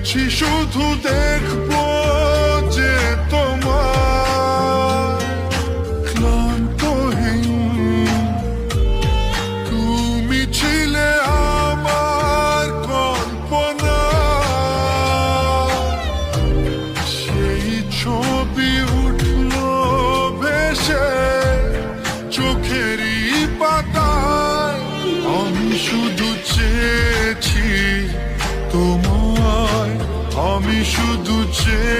চেয়েছি শুধু দেখবো যে তোমার ক্লান্তহীন তুমি ছিলে আমার কল্পনা সেই ছবি উঠলো ভেসে চোখেরই পাতায় আমি শুধু চেয়েছি তোমায় আমি শুধু চেয়েছি